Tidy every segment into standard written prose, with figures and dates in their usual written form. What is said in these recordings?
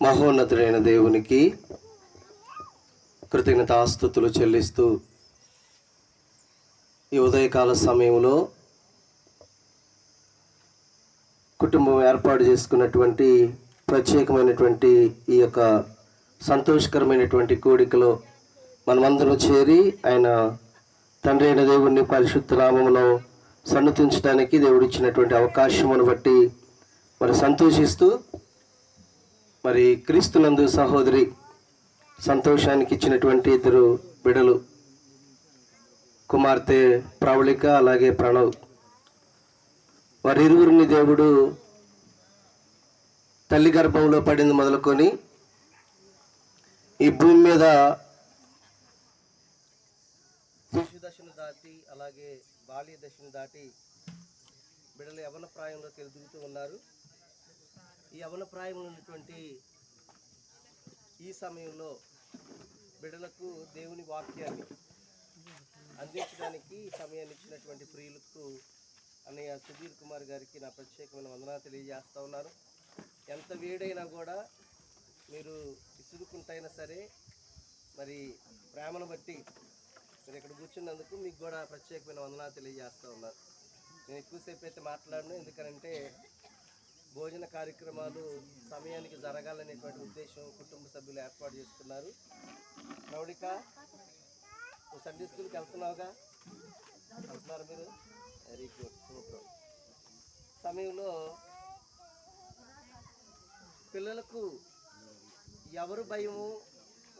మహోన్నతుడైన దేవునికి కృతజ్ఞతాస్తుతులు చెల్లిస్తూ ఈ ఉదయకాల సమయంలో కుటుంబం ఏర్పాటు చేసుకున్నటువంటి ప్రత్యేకమైనటువంటి ఈ యొక్క సంతోషకరమైనటువంటి కూడికలో మనమందరం చేరి ఆయన తండ్రి అయిన దేవుణ్ణి పరిశుద్ధ నామములో సన్నుతించడానికి దేవుడిచ్చినటువంటి అవకాశమును బట్టి మరి సంతోషిస్తూ మరి క్రీస్తునందు సహోదరి సంతోషానికి ఇచ్చినటువంటి ఇద్దరు బిడలు కుమార్తె ప్రవళిక అలాగే ప్రణవ్ వారిరువురిని దేవుడు తల్లి గర్భంలో పడింది మొదలుకొని ఈ భూమి మీద శిశు దశను దాటి అలాగే బాల్య దశను దాటి బిడలు యవన ప్రాయంలోకి ఎదుగుతూ ఉన్నారు. ఈ యవన ప్రాయంలో ఉన్నటువంటి ఈ సమయంలో బిడలకు దేవుని వాక్యాన్ని అందించడానికి సమయాన్ని ఇచ్చినటువంటి ప్రియులకు అన్నయ్య సుధీర్ కుమార్ గారికి నా ప్రత్యేకమైన వందనాలు తెలియజేస్తూ ఉన్నాను. ఎంత వేడైనా కూడా మీరు విసుగుకుంటైనా సరే మరి ప్రేమను బట్టి మీరు ఇక్కడ కూర్చున్నందుకు మీకు కూడా ప్రత్యేకమైన వందనాలు తెలియజేస్తూ ఉన్నారు. నేను ఎక్కువసేపు అయితే మాట్లాడను, ఎందుకంటే భోజన కార్యక్రమాలు సమయానికి జరగాలనేటువంటి ఉద్దేశం కుటుంబ సభ్యులు ఏర్పాటు చేసుకున్నారు. ప్రౌఢిక నువ్వు సండే స్కూల్కి వెళ్తున్నావుగా, వెళ్తున్నారు మీరు? Very good, super. సమయంలో పిల్లలకు ఎవరు భయము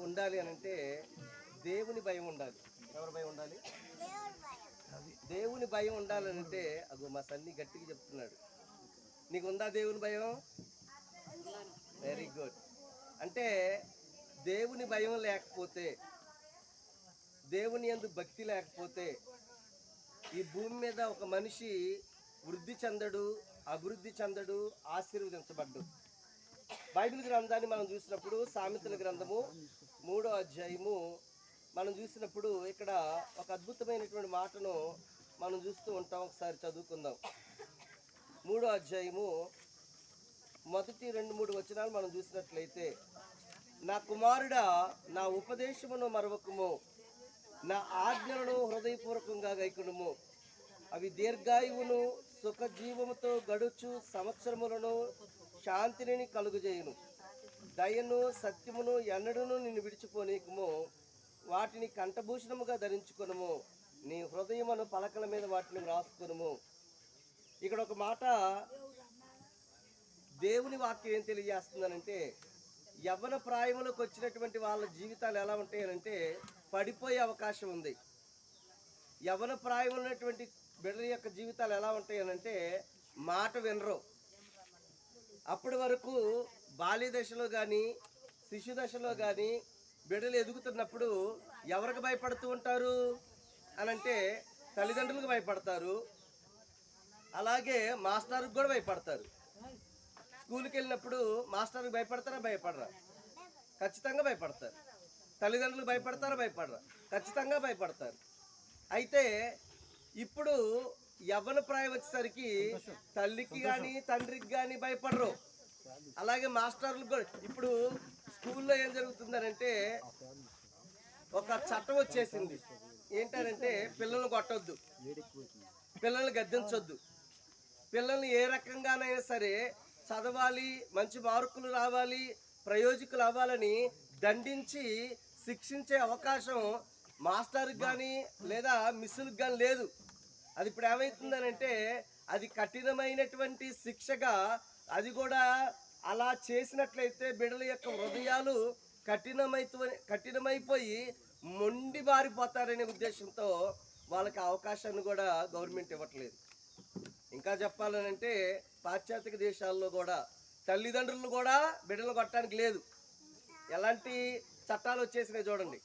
ఉండాలి అని అంటే దేవుని భయం ఉండాలి. ఎవరు భయం ఉండాలి? దేవుని భయం ఉండాలంటే అగో మా సన్ని గట్టిగా చెప్తున్నాడు. నీకు ఉందా దేవుని భయం? Very good. అంటే దేవుని భయం లేకపోతే, దేవుని యందు భక్తి లేకపోతే ఈ భూమి మీద ఒక మనిషి వృద్ధి చెందడు, అభివృద్ధి చెందడు, ఆశీర్వదించబడ్డు. బైబిల్ గ్రంథాన్ని మనం చూసినప్పుడు సామెతల గ్రంథము 3వ అధ్యాయము మనం చూసినప్పుడు ఇక్కడ ఒక అద్భుతమైనటువంటి మాటను మనం చూస్తూ ఉంటాం. ఒకసారి చదువుకుందాం. 3వ అధ్యాయము మొదటి 2-3 వచనాలు మనం చూసినట్లయితే, నా కుమారుడా నా ఉపదేశమును మరవకుము, నా ఆజ్ఞలను హృదయపూర్వకంగా గైకొనుము, అవి దీర్ఘాయువును సుఖజీవముతో గడుచు సంవత్సరములను శాంతిని కలుగుజేయును. దయను సత్యమును ఎన్నడూను నిన్ను విడిచిపోనీకము, వాటిని కంఠభూషణముగా ధరించుకొనుము, నీ హృదయమును పలకల మీద వాటిని రాసుకొనుము. ఇక్కడ ఒక మాట దేవుని వాక్యం ఏం తెలియజేస్తుందనంటే, యవ్వన ప్రాయములకు వచ్చినటువంటి వాళ్ళ జీవితాలు ఎలా ఉంటాయనంటే పడిపోయే అవకాశం ఉంది. యవ్వన ప్రాయం ఉన్నటువంటి బిడ్డల యొక్క జీవితాలు ఎలా ఉంటాయనంటే మాట వినరు. అప్పటి వరకు బాల్య దశలో కానీ శిశు దశలో కానీ బిడ్డలు ఎదుగుతున్నప్పుడు ఎవరికి భయపడుతూ ఉంటారు అనంటే తల్లిదండ్రులకు భయపడతారు, అలాగే మాస్టర్కి కూడా భయపడతారు. స్కూల్కి వెళ్ళినప్పుడు మాస్టర్కి భయపడతారా? భయపడరా? ఖచ్చితంగా భయపడతారు. తల్లిదండ్రులకు భయపడతారా? భయపడరా? ఖచ్చితంగా భయపడతారు. అయితే ఇప్పుడు యవ్వన ప్రాయం వచ్చేసరికి తల్లికి కానీ తండ్రికి కానీ భయపడరు, అలాగే మాస్టర్లకు కూడా. ఇప్పుడు స్కూల్లో ఏం జరుగుతుందనంటే ఒక చట్టం వచ్చేసింది. ఏంటంటే పిల్లల్ని కొట్టొద్దు, పిల్లల్ని గద్దించొద్దు, పిల్లల్ని ఏ రకంగానైనా సరే చదవాలి, మంచి మార్కులు రావాలి, ప్రయోజకులు అవ్వాలని దండించి శిక్షించే అవకాశం మాస్టర్కి కానీ లేదా మిస్సులకు కానీ లేదు. అది ఇప్పుడు ఏమవుతుందనంటే అది కఠినమైనటువంటి శిక్షగా, అది కూడా అలా చేసినట్లయితే బిడ్డల యొక్క హృదయాలు కఠినమైపోయి మొండి బారిపోతారనే ఉద్దేశంతో వాళ్ళకి అవకాశాన్ని కూడా గవర్నమెంట్ ఇవ్వట్లేదు. ఇంకా చెప్పాలనంటే పాశ్చాత్య దేశాల్లో కూడా తల్లిదండ్రులు కూడా బిడ్డలు కొట్టడానికి లేదు. ఎలాంటి చట్టాలు వచ్చేసినాయి చూడండి.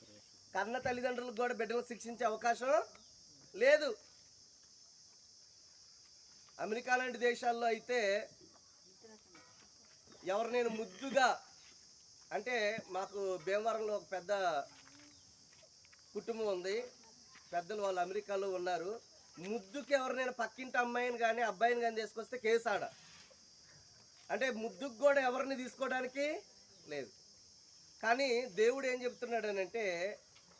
కన్న తల్లిదండ్రులకు కూడా బిడ్డలను శిక్షించే అవకాశం లేదు. అమెరికా లాంటి దేశాల్లో అయితే ఎవరినైనా ముద్దుగా, అంటే మాకు భీమవరంలో ఒక పెద్ద కుటుంబం ఉంది, పెద్దలు వాళ్ళు అమెరికాలో ఉన్నారు. ముద్దుకి ఎవరినైనా పక్కింటి అమ్మాయిని కానీ అబ్బాయిని కానీ తీసుకొస్తే కేసు ఆడ. అంటే ముద్దుకు కూడా ఎవరిని తీసుకోవడానికి లేదు. కానీ దేవుడు ఏం చెప్తున్నాడు అని అంటే,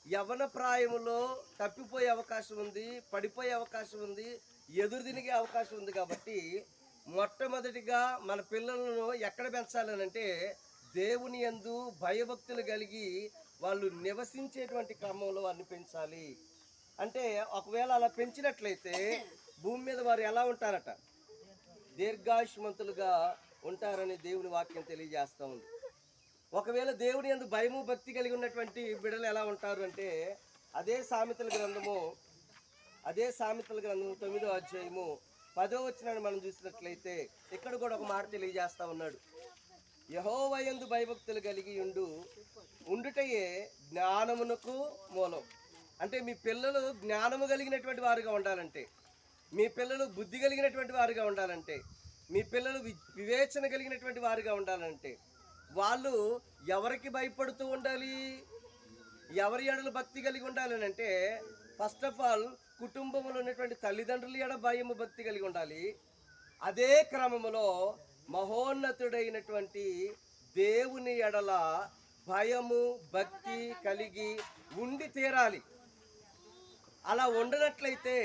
యవ్వన ప్రాయములో తప్పిపోయే అవకాశం ఉంది, పడిపోయే అవకాశం ఉంది, ఎదురు తిరిగే అవకాశం ఉంది. కాబట్టి మొట్టమొదటిగా మన పిల్లలను ఎక్కడ పెంచాలనంటే దేవుని యందు భయభక్తులు కలిగి వాళ్ళు నివసించేటువంటి క్రమంలో వారిని పెంచాలి. అంటే ఒకవేళ అలా పెంచినట్లయితే భూమి మీద వారు ఎలా ఉంటారట? దీర్ఘాయుష్మంతులుగా ఉంటారని దేవుని వాక్యం తెలియజేస్తూ ఉంది. ఒకవేళ దేవుని యందు భయము భక్తి కలిగి ఉన్నటువంటి బిడ్డలు ఎలా ఉంటారు అంటే, అదే సామెతల గ్రంథము 9వ అధ్యాయము 10వ వచనాన్ని మనం చూసినట్లయితే ఇక్కడ కూడా ఒక మాట తెలియజేస్తా ఉన్నాడు. యెహోవా యందు భయభక్తులు కలిగి ఉండుటయే జ్ఞానమునకు మూలం. అంటే మీ పిల్లలు జ్ఞానము కలిగినటువంటి వారుగా ఉండాలంటే, మీ పిల్లలు బుద్ధి కలిగినటువంటి వారుగా ఉండాలంటే, మీ పిల్లలు వివేచన కలిగినటువంటి వారుగా ఉండాలంటే, వాళ్ళు ఎవరికి భయపడుతూ ఉండాలి? ఎవరి ఎడలు భక్తి కలిగి ఉండాలని అంటే, ఫస్ట్ ఆఫ్ ఆల్ కుటుంబంలో ఉన్నటువంటి తల్లిదండ్రుల ఎడ భయము భక్తి కలిగి ఉండాలి. అదే క్రమంలో మహోన్నతుడైనటువంటి దేవుని ఎడల భయము భక్తి కలిగి ఉండి తీరాలి. అలా ఉండనట్లయితే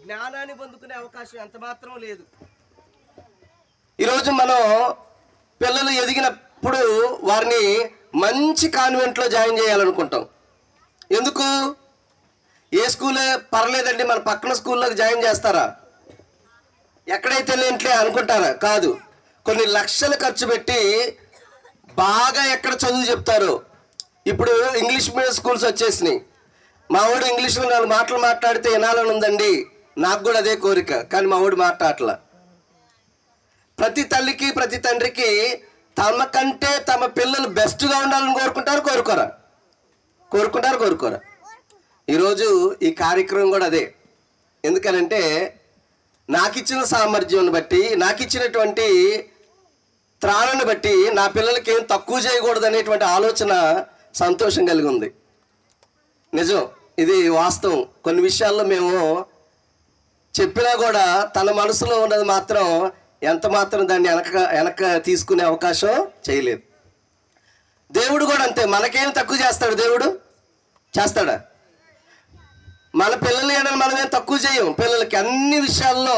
జ్ఞానాన్ని పొందుకునే అవకాశం ఎంత మాత్రం లేదు. ఈరోజు మనం పిల్లలు ఎదిగినప్పుడు వారిని మంచి కాన్వెంట్లో జాయిన్ చేయాలనుకుంటాం. ఎందుకు? ఏ స్కూలే పర్లేదండి, మన పక్కన స్కూల్లోకి జాయిన్ చేస్తారా, ఎక్కడైతే లేంట్లే అనుకుంటారా? కాదు, కొన్ని లక్షలు ఖర్చు పెట్టి బాగా ఎక్కడ చదువు చెప్తారు. ఇప్పుడు ఇంగ్లీష్ మీడియం స్కూల్స్ వచ్చేసినాయి. మా వాడు ఇంగ్లీష్లో 4 మాటలు మాట్లాడితే వినాలని ఉందండి, నాకు కూడా అదే కోరిక, కానీ మా వాడు మాట్లాడట్లా. ప్రతి తల్లికి ప్రతి తండ్రికి తమ కంటే తమ పిల్లలు బెస్ట్గా ఉండాలని కోరుకోరా? ఈరోజు ఈ కార్యక్రమం కూడా అదే. ఎందుకనంటే నాకు ఇచ్చిన సామర్థ్యాన్ని బట్టి, నాకు ఇచ్చినటువంటి త్రాణను బట్టి నా పిల్లలకి ఏం తక్కువ చేయకూడదు అనేటువంటి ఆలోచన సంతోషం కలిగి ఉంది. నిజం, ఇది వాస్తవం. కొన్ని విషయాల్లో మేము చెప్పినా కూడా తన మనసులో ఉన్నది మాత్రం ఎంత మాత్రం దాన్ని వెనక తీసుకునే అవకాశం చేయలేదు. దేవుడు కూడా అంతే. మనకేం తక్కువ చేస్తాడు దేవుడు? చేస్తాడా? మన పిల్లలు ఏమైనా మనమేం తక్కువ చేయం. పిల్లలకి అన్ని విషయాల్లో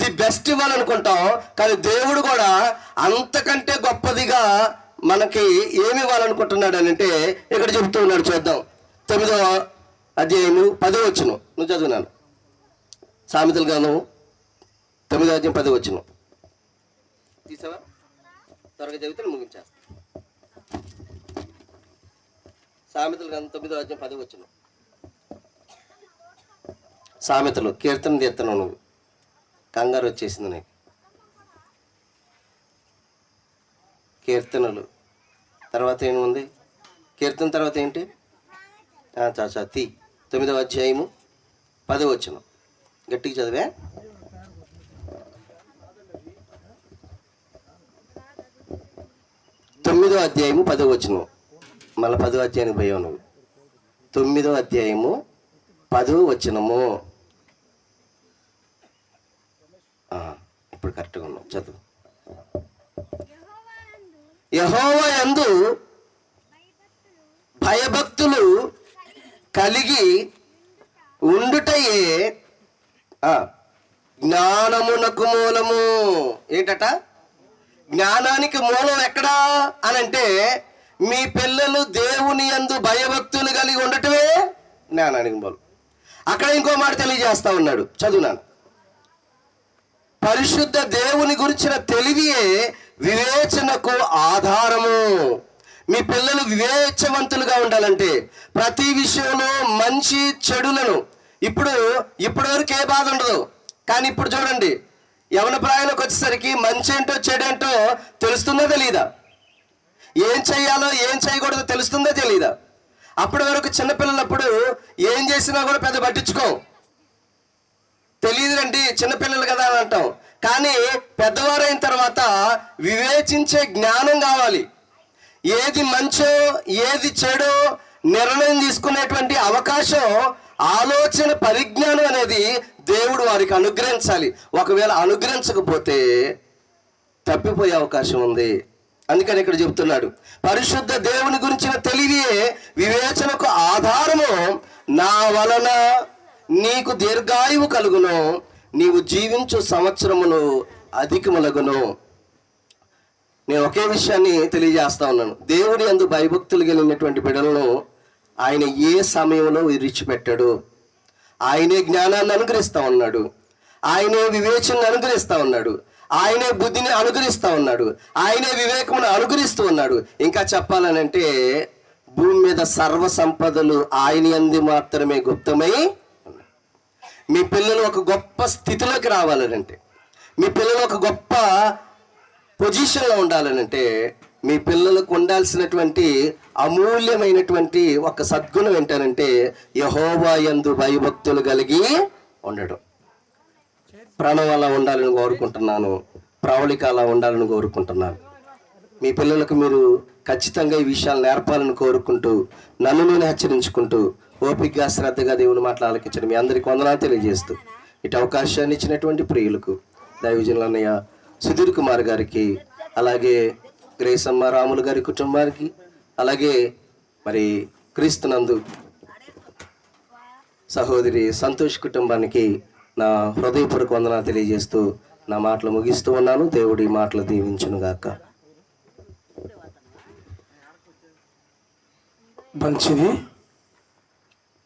ది బెస్ట్ ఇవ్వాలనుకుంటాం, కానీ దేవుడు కూడా అంతకంటే గొప్పదిగా మనకి ఏమి ఇవ్వాలనుకుంటున్నాడు అని అంటే ఇక్కడ చెబుతూ ఉన్నాడు. చూద్దాం. 9వ అధ్యాయము 10వ వచనం నువ్వు చదువున్నాను. సామెతల గ్రంథము 9వ అధ్యాయం 10వ వచనం తీసావా? త్వరగా చదివితే ముగించేస్తా. సామెతల గ్రంథం 9వ అధ్యాయం 10వ వచనం. సామెతలు కీర్తన తీస్తున్నావు నువ్వు, కంగారు వచ్చేసింది నీకు. కీర్తనలు తర్వాత ఏముంది? కీర్తన తర్వాత ఏంటి? తీ 9వ అధ్యాయము 10వ వచనం గట్టిగా చదివే. తొమ్మిదో అధ్యాయము 10వ వచనం. మళ్ళీ 10వ అధ్యాయానికి పోయావు నువ్వు. 9వ అధ్యాయము 10వ వచనము. ఇప్పుడు కరెక్ట్గా ఉన్నావు, చదువు. యెహోవా యందు భయభక్తులు కలిగి ఉండుటయే జ్ఞానమునకు మూలము. ఏంటట? జ్ఞానానికి మూలం ఎక్కడా అనంటే మీ పిల్లలు దేవుని యందు భయభక్తులు కలిగి ఉండటమే జ్ఞానానికి మూలం. అక్కడ ఇంకో మాట తెలియజేస్తా ఉన్నాడు, చదువునాను. పరిశుద్ధ దేవుని గురించిన తెలివియే వివేచనకు ఆధారము. మీ పిల్లలు వివేచవంతులుగా ఉండాలంటే ప్రతి విషయంలో మంచి చెడులను, ఇప్పటి వరకు ఏ బాధ ఉండదు, కానీ ఇప్పుడు చూడండి, యవన ప్రాయంలోకి వచ్చేసరికి మంచి ఏంటో చెడేంటో తెలుస్తుందో తెలియదా? ఏం చెయ్యాలో ఏం చేయకూడదో తెలుస్తుందో తెలియదా? అప్పటి వరకు చిన్నపిల్లలప్పుడు ఏం చేసినా కూడా పెద్ద పట్టించుకోం, తెలియదురండి చిన్నపిల్లలు కదా అని అంటాం. కానీ పెద్దవారైన తర్వాత వివేచించే జ్ఞానం కావాలి. ఏది మంచో ఏది చెడో నిర్ణయం తీసుకునేటువంటి అవకాశం, ఆలోచన పరిజ్ఞానం అనేది దేవుడు వారికి అనుగ్రహించాలి. ఒకవేళ అనుగ్రహించకపోతే తప్పిపోయే అవకాశం ఉంది. అందుకని ఇక్కడ చెబుతున్నాడు, పరిశుద్ధ దేవుని గురించిన తెలివియే వివేచనకు ఆధారము. నా వలన నీకు దీర్ఘాయువు కలుగును, నీవు జీవించు సంవత్సరమును అధికములగును. నేను ఒకే విషయాన్ని తెలియజేస్తా ఉన్నాను. దేవుని యందు భయభక్తులు కలిగినటువంటి బిడ్డలను ఆయన ఏ సమయంలో విడిచిపెట్టాడు. ఆయనే జ్ఞానాన్ని అనుగ్రహిస్తూ ఉన్నాడు, ఆయనే వివేచనను అనుగ్రహిస్తూ ఉన్నాడు, ఆయనే బుద్ధిని అనుగ్రహిస్తూ ఉన్నాడు, ఆయనే వివేకమును అనుగ్రహిస్తూ ఉన్నాడు. ఇంకా చెప్పాలనంటే భూమి మీద సర్వ సంపదలు ఆయన యందు మాత్రమే గుప్తమై ఉన్నాయి. మీ పిల్లలు ఒక గొప్ప స్థితిలోకి రావాలనంటే, మీ పిల్లలు ఒక గొప్ప పొజిషన్లో ఉండాలనంటే, మీ పిల్లలకు ఉండాల్సినటువంటి అమూల్యమైనటువంటి ఒక సద్గుణం ఏంటనంటే యెహోవా యందు భయభక్తులు కలిగి ఉండడం. ప్రాణం అలా ఉండాలని కోరుకుంటున్నాను, ప్రవళిక అలా ఉండాలని కోరుకుంటున్నాను. మీ పిల్లలకు మీరు ఖచ్చితంగా ఈ విషయాలు నేర్పాలని కోరుకుంటూ, నన్ను నేను హెచ్చరించుకుంటూ, ఓపికగా శ్రద్ధగా దేవుని మాటలు ఆలకించడం మీ అందరికీ వందనాలు తెలియజేస్తూ, ఇటు అవకాశాన్ని ఇచ్చినటువంటి ప్రియులకు దైవజనులు అన్నయ్య సుధీర్ కుమార్ గారికి, అలాగే గ్రేసమ్మ రాములు గారి కుటుంబానికి, అలాగే మరి క్రీస్తునందు సహోదరి సంతోష్ కుటుంబానికి నా హృదయపూర్వక వందనాలు తెలియజేస్తూ నా మాటలు ముగిస్తూ ఉన్నాను. దేవుడి మాటలు దీవించును గాక. మంచిది.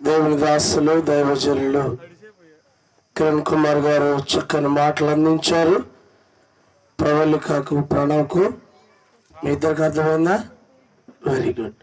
దేవుని దాసులు దైవజనులు కిరణ్ కుమార్ గారు చక్కని మాటలు అందించారు. ప్రవళికకు ప్రణవ్కు మీ ఇద్దరికి అర్థమైందా? Very good.